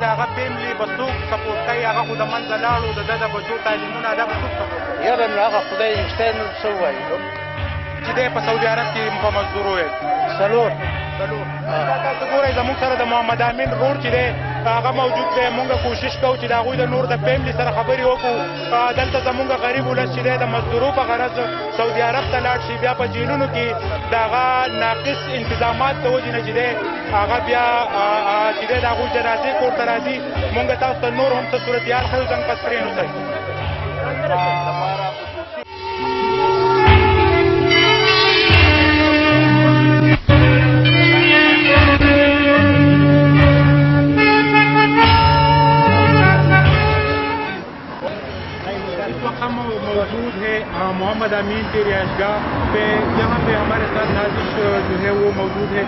د هغه فیملی به څوک سپورټ کوي، هغه خو د منځه لاړو، د ده د بچو تعلیمونه دا به څوک سپورټ کوي؟ یاره نو هغه خدای شته نو څه ووایو چې دی په سعودي عرب کې په مزدور وویل څلور دا تاسو ګورئ زموږ سره د محمد امین رور چې دی هغه موجود دی. مونږ کوشش کوو چې د هغوی د نور د فیملی سره خبرې وکړو. دلته زموږ غریب ولس چې دی د مزدورو په غرض سعودي عرب ته لاړ شي، بیا په جیلونو کې د هغه ناقص انتظامات د وجې نه چې دی هغه بیا چې دی د هغوی جنازې کور ته راځي. مونږ تاسو ته نور هم څه صورتحال ښیو، څنګه په سکرین اوسئ. موجود ہے محمد امین کی رہائش گاہ پہ، یہاں پہ ہمارے ساتھ نازش جو ہے وہ موجود ہے.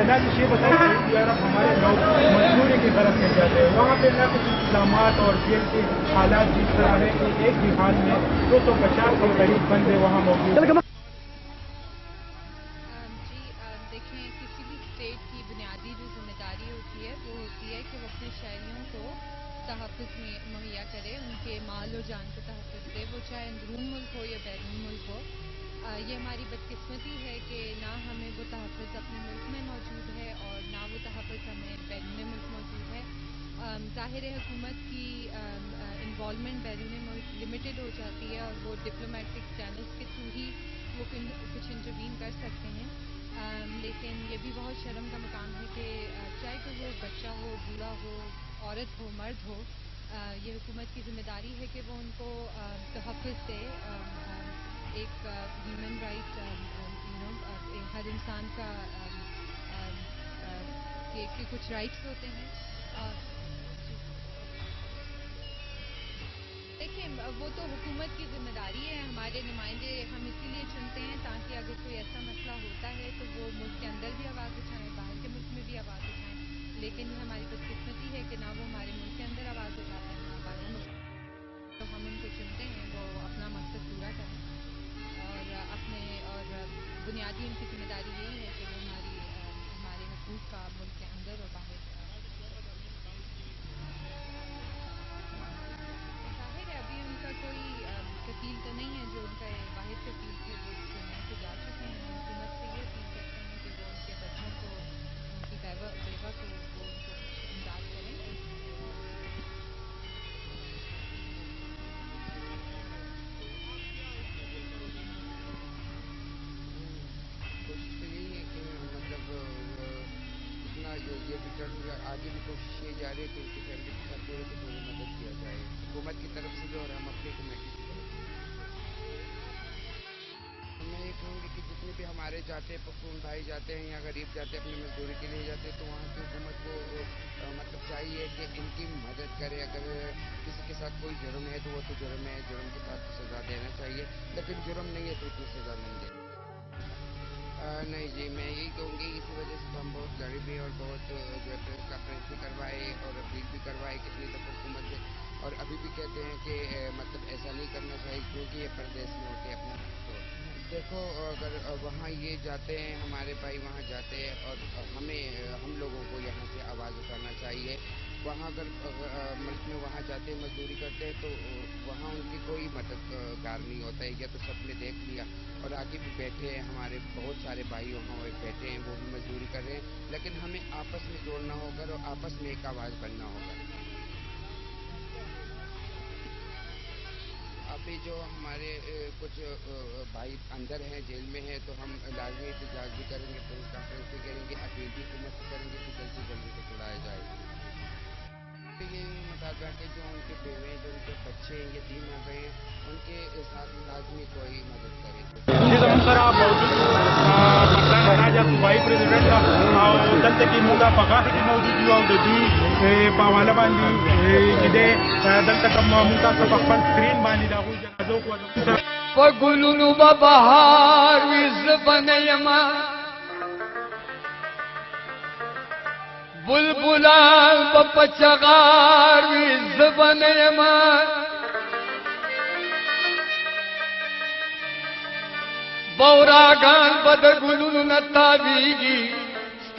نازش یہ بتائیے کہ ہمارے لوگ مزدوری کی طرف سے جاتے ہیں، وہاں پہ نہ کچھ انتظامات اور جیل کے حالات جس طرح ہے کہ ایک ہی حال میں 250 کے قریب بندے وہاں موجود ہیں. دیکھیں کسی بھی اسٹیٹ کی بنیادی جو ذمہ داری ہوتی ہے وہ ہوتی ہے کہ وہ اپنے شہریوں کو تحفظ میں مہیا کرے، ان کے مال و جان کو تحفظ دے، وہ چاہے اندرون ملک ہو یا بیرون ملک ہو. یہ ہماری بدقسمتی ہے کہ نہ ہمیں وہ تحفظ اپنے ملک میں موجود ہے اور نہ وہ تحفظ ہمیں بیرون ملک موجود ہے. ظاہر ہے حکومت کی انوالومنٹ بیرون ملک لمیٹڈ ہو جاتی ہے اور وہ ڈپلومیٹک چینلز کے تھرو ہی وہ کچھ انٹروین کر سکتے ہیں. لیکن یہ بھی بہت شرم کا مقام ہے کہ چاہے کہ وہ بچہ ہو، بوڑھا ہو، عورت ہو، مرد ہو، یہ حکومت کی ذمہ داری ہے کہ وہ ان کو تحفظ دے. ایک ہیومن رائٹ ہر انسان کا کہ کچھ رائٹس ہوتے ہیں. دیکھیں وہ تو حکومت کی ذمہ داری ہے. ہمارے نمائندے ہم اسی لیے چنتے ہیں تاکہ اگر کوئی ایسا مسئلہ ہوتا ہے تو وہ ملک کے اندر بھی آواز اٹھائیں، باہر کے ملک میں بھی آواز اٹھائیں. لیکن یہ ہماری بدقسمتی ہے کہ نہ وہ ہمارے ملک کے اندر آواز اٹھاتے ہیں نہ باہر ملک. تو ہم ان کو چنتے ہیں وہ اپنا مقصد پورا کریں اور بنیادی ان کی ذمہ داری یہی ہے کہ وہ ہمارے حقوق کا ملک کے اندر اور باہر. ظاہر ہے ابھی ان کا کوئی کفیل تو نہیں ہے، جو ان کا واحد کفیل تھے وہ دنیا سے جا چکے ہیں. حکومت سے یہ اپیل کرتے ہیں کہ وہ ان کے بچوں کو، ان کی بیوہ کو وہ ان کو امداد کریں. یہ بھی آگے بھی کوشش یہ جاری ہے کہ ان کی فیملی کے ساتھ پورے پوری مدد کیا جائے حکومت کی طرف سے بھی اور ہم اپنی کمیٹی کی طرف سے. میں یہ کہوں گی کہ جتنے بھی ہمارے جاتے ہیں پختون بھائی جاتے ہیں یا غریب جاتے ہیں اپنی مزدوری کے لیے جاتے ہیں تو وہاں کی حکومت کو مطلب چاہیے کہ ان کی مدد کرے. اگر کسی کے ساتھ کوئی جرم ہے تو وہ تو جرم ہے، جرم کے ساتھ سزا دینا چاہیے، لیکن جرم نہیں ہے تو اتنی سزا نہیں دینی. نہیں جی میں یہی کہوں گی اسی وجہ سے ہم بہت لڑے بھی اور بہت جو ہے پریس کانفرنس بھی کروائے اور اپیل بھی کروائے کتنی دفعہ حکومت سے، اور ابھی بھی کہتے ہیں کہ مطلب ایسا نہیں کرنا چاہیے کیونکہ یہ پردیش میں ہوتے ہیں اپنے. تو دیکھو اگر وہاں یہ جاتے ہیں ہمارے بھائی وہاں جاتے ہیں اور ہم لوگوں کو یہاں سے آواز اٹھانا چاہیے. وہاں اگر ملک میں وہاں جاتے ہیں مزدوری کرتے ہیں تو وہاں ان کی کوئی مددگار نہیں ہوتا ہے. یا تو سب نے دیکھ لیا اور آگے بھی بیٹھے ہیں ہمارے بہت سارے بھائی وہاں بیٹھے ہیں وہ بھی مزدوری کر رہے ہیں، لیکن ہمیں آپس میں جوڑنا ہوگا اور آپس میں ایک آواز بننا ہوگا. ابھی جو ہمارے کچھ بھائی اندر ہیں جیل میں ہیں تو ہم لازمی احتجاج بھی کریں گے، پریس کانفرنس بھی کریں گے، اپیل بھی حکومت سے کریں گے کہ جلد سے جلدی کو چھڑایا جائے. یہ مطالبہ کہ جو ان کے بیوے جو ان کے بچے یتیم ہو گئے ہیں ان کے ساتھ لازمی کوئی مدد کرے. صوبائی پریزیڈنٹ دلته کې موږ په غاښ کې موجود یو او د دوی په حواله باندې چې دی دلته کوم موږ تاسو په خپل سکرین باندې د هغوی جنازو کو په ګلونو به بهار وي زه به نه یمه بلبلان به په چغار وي زه به نه یمه بوراګان به د ګلونو نه تاویږي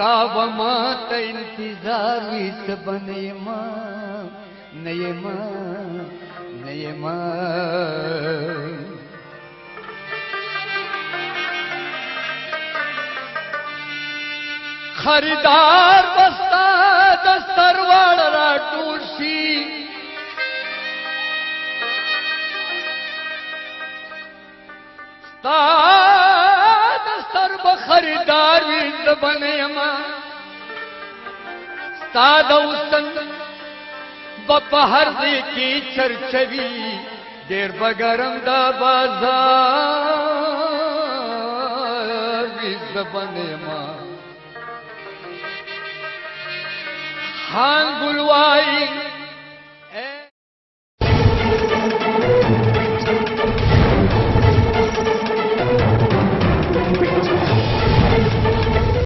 ستاوما تا انتظار ویس بنیما نیما نیما خریدار بستا دستر وار را ٹوشی ستا دستر بخریدار ویز بنیما ستا دوستن بپہر دی کی چرچوی دیر بگرم دا بازار ویز بنیما ہاں گلوائی